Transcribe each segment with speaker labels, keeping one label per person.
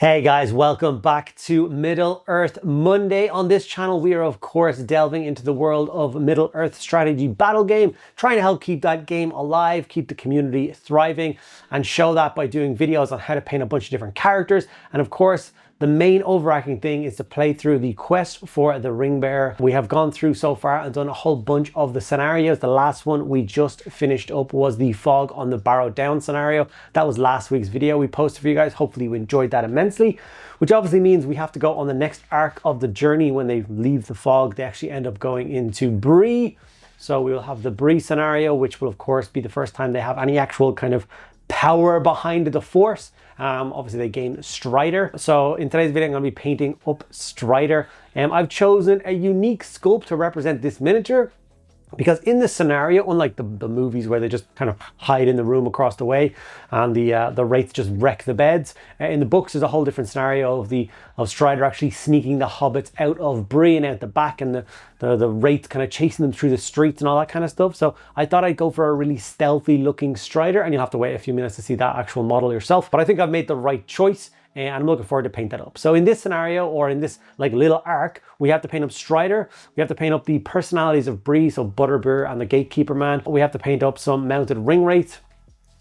Speaker 1: Hey guys, welcome back to Middle Earth Monday. On this channel, we are of course delving into the world of Middle Earth strategy battle game, trying to help keep that game alive, keep the community thriving, and show that by doing videos on how to paint a bunch of different characters. And of course, the main overarching thing is to play through the quest for the Ringbearer. We have gone through so far and done a whole bunch of the scenarios. The last one we just finished up was the Fog on the Barrow Down scenario. That was last week's video we posted for you guys. Hopefully you enjoyed that immensely, which obviously means we have to go on the next arc of the journey. When they leave the fog, they actually end up going into Bree. So we will have the Bree scenario, which will of course be the first time they have any actual kind of power behind the force. Obviously they gain Strider. So in today's video, I'm going to be painting up Strider. I've chosen a unique sculpt to represent this miniature, because in this scenario, unlike the movies where they just kind of hide in the room across the way and the wraiths just wreck the beds, in the books there's a whole different scenario of Strider actually sneaking the hobbits out of Bree and out the back, and the wraiths kind of chasing them through the streets and all that kind of stuff. So I thought I'd go for a really stealthy looking Strider, and you'll have to wait a few minutes to see that actual model yourself. But I think I've made the right choice, and I'm looking forward to paint that up. So in this scenario, or in this like little arc, we have to paint up Strider. We have to paint up the personalities of Bree, so Butterbur and the Gatekeeper Man. We have to paint up some mounted ring wraiths.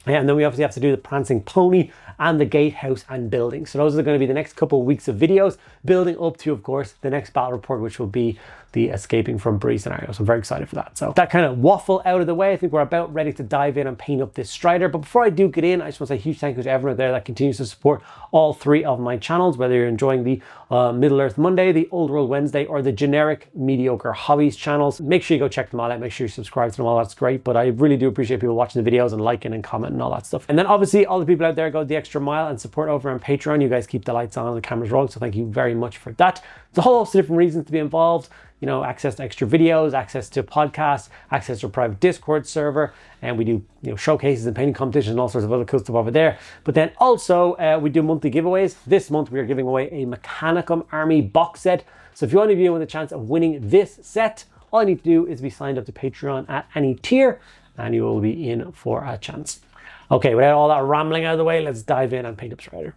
Speaker 1: And then we obviously have to do the Prancing Pony and the Gatehouse and building. So those are going to be the next couple of weeks of videos, building up to, of course, the next battle report, which will be the escaping from Bree scenario. So I'm very excited for that. So that kind of waffle out of the way, I think we're about ready to dive in and paint up this Strider. But before I do get in, I just want to say a huge thank you to everyone there that continues to support all three of my channels, whether you're enjoying the Middle Earth Monday, the Old World Wednesday, or the generic mediocre hobbies channels. Make sure you go check them all out. Make sure you subscribe to them all. That's great. But I really do appreciate people watching the videos and liking and commenting and all that stuff. And then obviously all the people out there go the extra mile and support over on Patreon. You guys keep the lights on and the cameras rolling. So thank you very much for that. There's a whole host of different reasons to be involved. You know, access to extra videos, access to podcasts, access to a private Discord server, and we do, you know, showcases and painting competitions and all sorts of other cool stuff over there. But then also we do monthly giveaways. This month we are giving away a Mechanicum Army box set. So if you want to be with a chance of winning this set, all you need to do is be signed up to Patreon at any tier, and you will be in for a chance. Okay, without all that rambling out of the way, let's dive in and paint up Strider.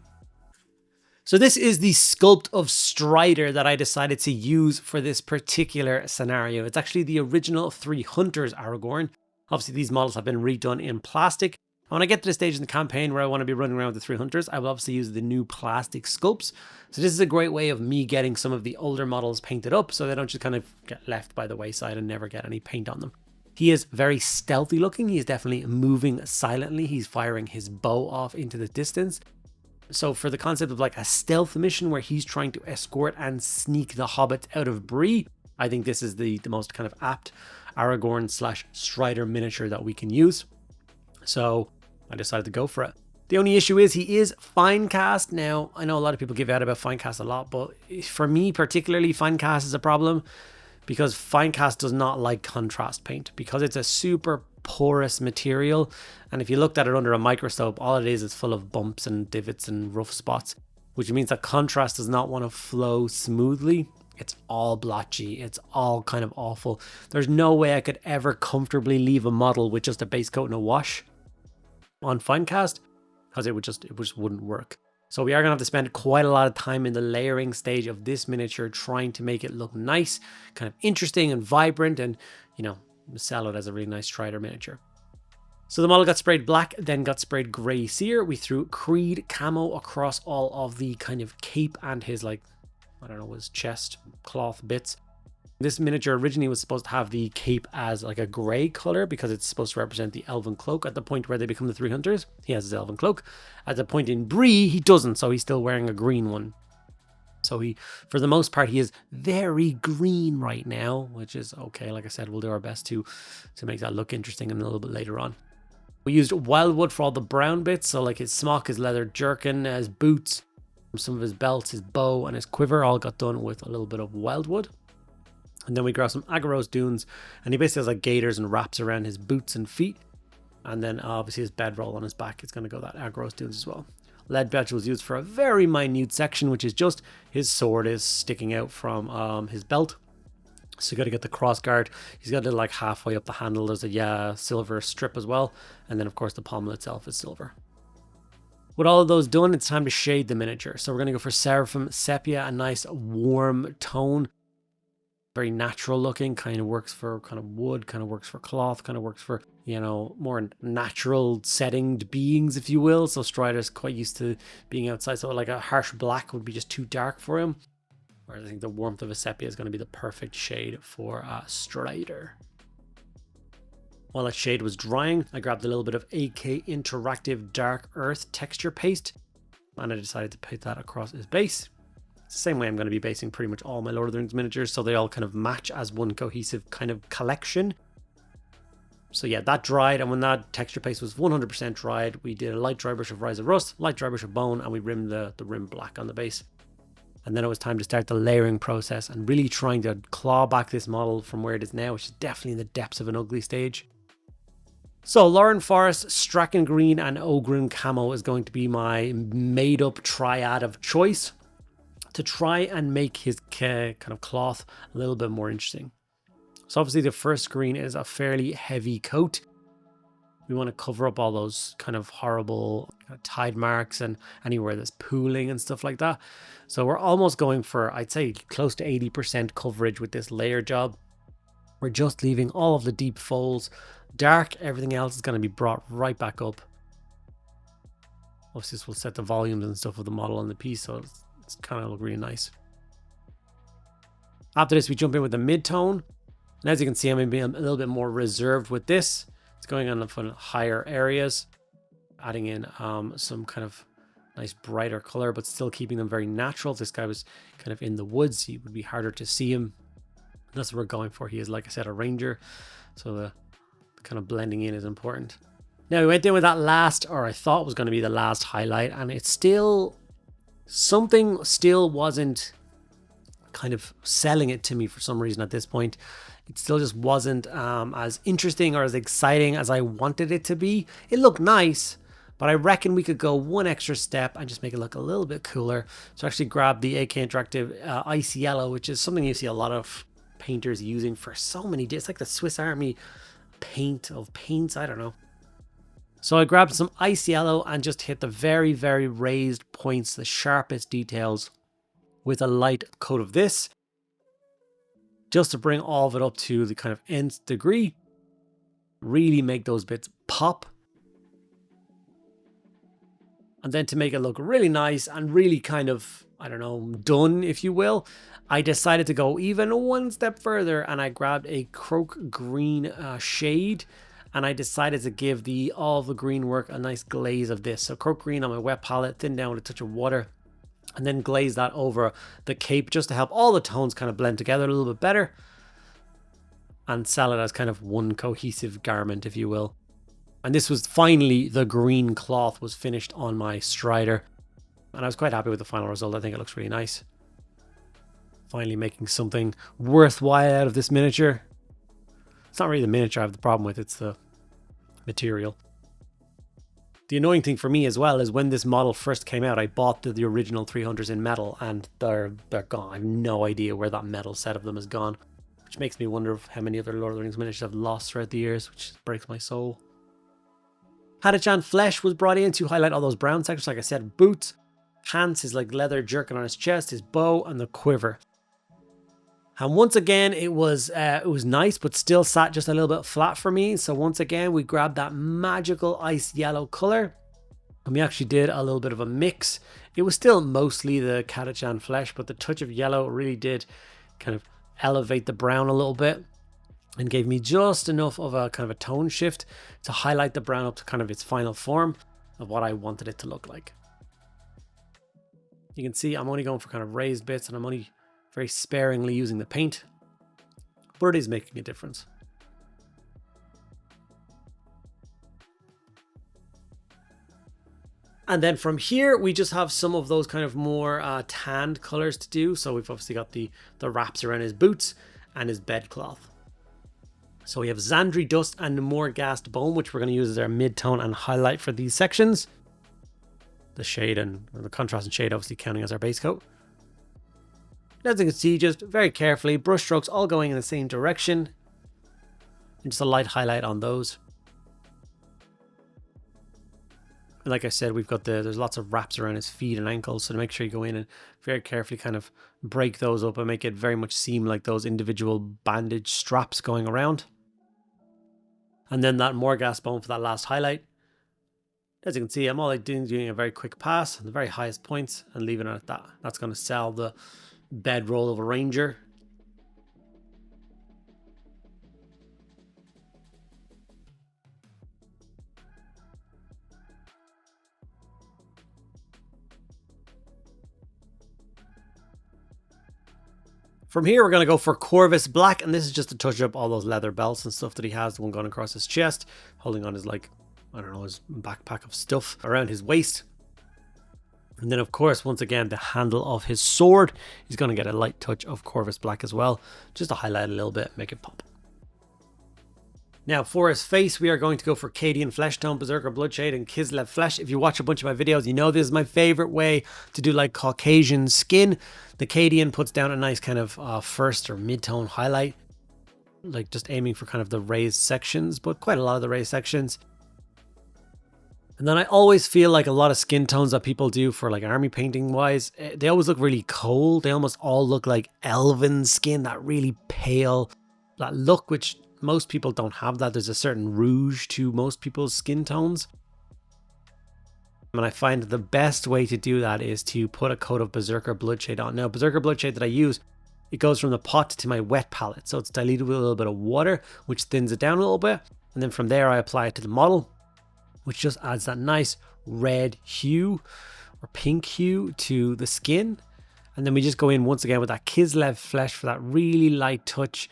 Speaker 1: So this is the sculpt of Strider that I decided to use for this particular scenario. It's actually the original Three Hunters Aragorn. Obviously these models have been redone in plastic. And when I get to the stage in the campaign where I want to be running around with the Three Hunters, I will obviously use the new plastic sculpts. So this is a great way of me getting some of the older models painted up so they don't just kind of get left by the wayside and never get any paint on them. He is very stealthy looking. He's definitely moving silently. He's firing his bow off into the distance. So for the concept of like a stealth mission where he's trying to escort and sneak the hobbits out of Bree, I think this is the most kind of apt Aragorn / Strider miniature that we can use. So I decided to go for it. The only issue is he is fine cast. Now, I know a lot of people give out about fine cast a lot, but for me particularly, fine cast is a problem because fine cast does not like contrast paint because it's a super porous material, and if you looked at it under a microscope, all it is full of bumps and divots and rough spots, which means that contrast does not want to flow smoothly. It's all blotchy, it's all kind of awful. There's no way I could ever comfortably leave a model with just a base coat and a wash on fine cast, because it just wouldn't work. So we are gonna have to spend quite a lot of time in the layering stage of this miniature trying to make it look nice, kind of interesting and vibrant, and you know, sell it as a really nice Strider miniature. So the model got sprayed black, then got sprayed grey sear. We threw Creed camo across all of the kind of cape and his, like, I don't know, his chest cloth bits. This miniature originally was supposed to have the cape as like a grey color because it's supposed to represent the elven cloak. At the point where they become the Three Hunters, he has his elven cloak. At the point in Bree, he doesn't, so he's still wearing a green one. So he, for the most part, he is very green right now, which is okay. Like I said, we'll do our best to make that look interesting and a little bit later on. We used wildwood for all the brown bits. So like his smock, his leather jerkin, his boots, some of his belts, his bow and his quiver all got done with a little bit of wildwood. And then we grabbed some Agaros dunes, and he basically has like gaiters and wraps around his boots and feet. And then obviously his bedroll on his back is going to go that Agaros dunes as well. Lead patch was used for a very minute section, which is just his sword is sticking out from his belt. So you got to get the crossguard. He's got it like halfway up the handle. There's a silver strip as well. And then of course the pommel itself is silver. With all of those done, it's time to shade the miniature. So we're going to go for Seraphim Sepia, a nice warm tone. Very natural looking, kind of works for kind of wood, kind of works for cloth, kind of works for, you know, more natural settinged beings, if you will. So Strider's quite used to being outside. So like a harsh black would be just too dark for him. Whereas I think the warmth of a sepia is going to be the perfect shade for Strider. While that shade was drying, I grabbed a little bit of AK Interactive Dark Earth texture paste, and I decided to put that across his base. It's the same way I'm going to be basing pretty much all my Lord of the Rings miniatures, so they all kind of match as one cohesive kind of collection. So yeah, that dried, and when that texture paste was 100% dried, we did a light dry brush of Rise of Rust, light dry brush of Bone, and we rimmed the rim black on the base. And then it was time to start the layering process and really trying to claw back this model from where it is now, which is definitely in the depths of an ugly stage. So Lauren Forest, Strachan Green, and Ogrun Camo is going to be my made up triad of choice to try and make his kind of cloth a little bit more interesting. So obviously the first screen is a fairly heavy coat. We want to cover up all those kind of horrible tide marks and anywhere there's pooling and stuff like that. So we're almost going for, I'd say, close to 80% coverage with this layer job. We're just leaving all of the deep folds dark. Everything else is going to be brought right back up. Obviously this will set the volumes and stuff of the model on the piece, so it's kind of look really nice. After this, we jump in with the mid-tone. And as you can see, I'm being a little bit more reserved with this. It's going on the higher areas, adding in some kind of nice brighter color, but still keeping them very natural. If this guy was kind of in the woods, it would be harder to see him. And that's what we're going for. He is, like I said, a ranger. So the kind of blending in is important. Now we went in with that last, or I thought was going to be the last highlight, and it's still, something still wasn't kind of selling it to me for some reason at this point. It still just wasn't as interesting or as exciting as I wanted it to be. It looked nice, but I reckon we could go one extra step and just make it look a little bit cooler. So I actually grabbed the AK Interactive Icy Yellow, which is something you see a lot of painters using for so many days. It's like the Swiss Army paint of paints, I don't know. So I grabbed some Ice Yellow and just hit the very, very raised points, the sharpest details, with a light coat of this, just to bring all of it up to the kind of nth degree. Really make those bits pop. And then to make it look really nice and really kind of, I don't know, done, if you will, I decided to go even one step further, and I grabbed a Croak Green shade, and I decided to give all the green work a nice glaze of this. So Croak Green on my wet palette, thin down with a touch of water, and then glaze that over the cape just to help all the tones kind of blend together a little bit better and sell it as kind of one cohesive garment, if you will. And this was finally, the green cloth was finished on my Strider, and I was quite happy with the final result. I think it looks really nice. Finally making something worthwhile out of this miniature. It's not really the miniature I have the problem with, it's the material. The annoying thing for me as well is when this model first came out, I bought the original 300s in metal, and they're gone. I have no idea where that metal set of them has gone, which makes me wonder how many other Lord of the Rings miniatures I've lost throughout the years, which breaks my soul. Hadachan Flesh was brought in to highlight all those brown sections, like I said, boots, pants, his like leather jerkin on his chest, his bow, and the quiver. And once again, it was nice, but still sat just a little bit flat for me. So once again, we grabbed that magical ice yellow color, and we actually did a little bit of a mix. It was still mostly the Hadachan Flesh, but the touch of yellow really did kind of elevate the brown a little bit and gave me just enough of a kind of a tone shift to highlight the brown up to kind of its final form of what I wanted it to look like. You can see I'm only going for kind of raised bits, and I'm only very sparingly using the paint, but it is making a difference. And then from here, we just have some of those kind of more tanned colors to do. So we've obviously got the wraps around his boots and his bedcloth. So we have Xandri Dust and Morghast Bone, which we're going to use as our mid-tone and highlight for these sections. The shade and the contrast and shade obviously counting as our base coat. As you can see, just very carefully, brush strokes all going in the same direction, and just a light highlight on those. Like I said, we've got there's lots of wraps around his feet and ankles, so to make sure you go in and very carefully kind of break those up and make it very much seem like those individual bandage straps going around. And then that Morghast bone for that last highlight. As you can see, I'm all doing a very quick pass at the very highest points and leaving it at that. That's going to sell the bedroll of a ranger. From here, we're going to go for Corvus Black, and this is just to touch up all those leather belts and stuff that he has, the one going across his chest, holding on his, like, I don't know, his backpack of stuff around his waist. And then, of course, once again, the handle of his sword, he's going to get a light touch of Corvus Black as well, just to highlight a little bit, make it pop. Now, for his face, we are going to go for Cadian Flesh Tone, Berserker Bloodshade, and Kislev Flesh. If you watch a bunch of my videos, you know this is my favorite way to do like Caucasian skin. The Cadian puts down a nice kind of first or mid-tone highlight, like just aiming for kind of the raised sections, but quite a lot of the raised sections. And then I always feel like a lot of skin tones that people do for like army painting wise, they always look really cold. They almost all look like elven skin, that really pale, that look, which most people don't have that. There's a certain rouge to most people's skin tones. And I find the best way to do that is to put a coat of Berserker Bloodshade on. Now, Berserker Bloodshade that I use, it goes from the pot to my wet palette. So it's diluted with a little bit of water, which thins it down a little bit. And then from there, I apply it to the model, which just adds that nice red hue or pink hue to the skin. And then we just go in once again with that Kislev Flesh for that really light touch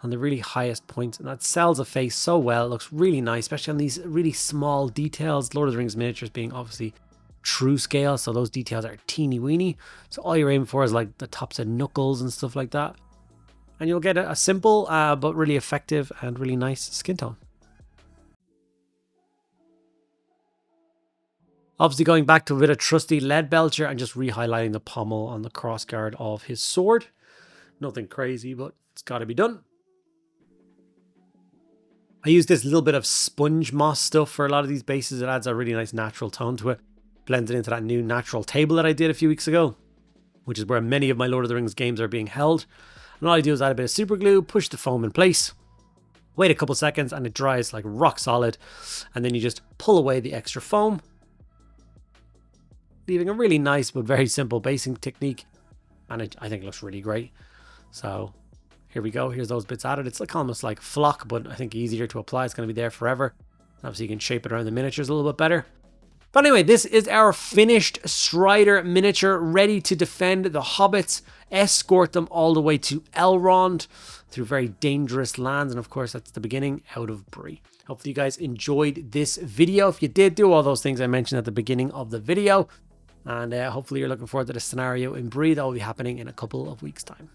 Speaker 1: on the really highest points, and that sells a face so well. It looks really nice, especially on these really small details. Lord of the Rings miniatures being obviously true scale, so those details are teeny weeny. So all you're aiming for is like the tops of knuckles and stuff like that. And you'll get a simple but really effective and really nice skin tone. Obviously going back to a bit of trusty lead belcher and just re-highlighting the pommel on the crossguard of his sword. Nothing crazy, but it's got to be done. I use this little bit of sponge moss stuff for a lot of these bases. It adds a really nice natural tone to it. Blends it into that new natural table that I did a few weeks ago, which is where many of my Lord of the Rings games are being held. And all I do is add a bit of super glue, push the foam in place, wait a couple seconds, and it dries like rock solid. And then you just pull away the extra foam, leaving a really nice but very simple basing technique. And I think it looks really great. So here we go. Here's those bits added. It's like almost like flock, but I think easier to apply. It's going to be there forever. Obviously, you can shape it around the miniatures a little bit better. But anyway, this is our finished Strider miniature, ready to defend the hobbits, escort them all the way to Elrond through very dangerous lands. And of course, that's the beginning out of Bree. Hopefully you guys enjoyed this video. If you did, do all those things I mentioned at the beginning of the video. And hopefully you're looking forward to the scenario in Bree that will be happening in a couple of weeks' time.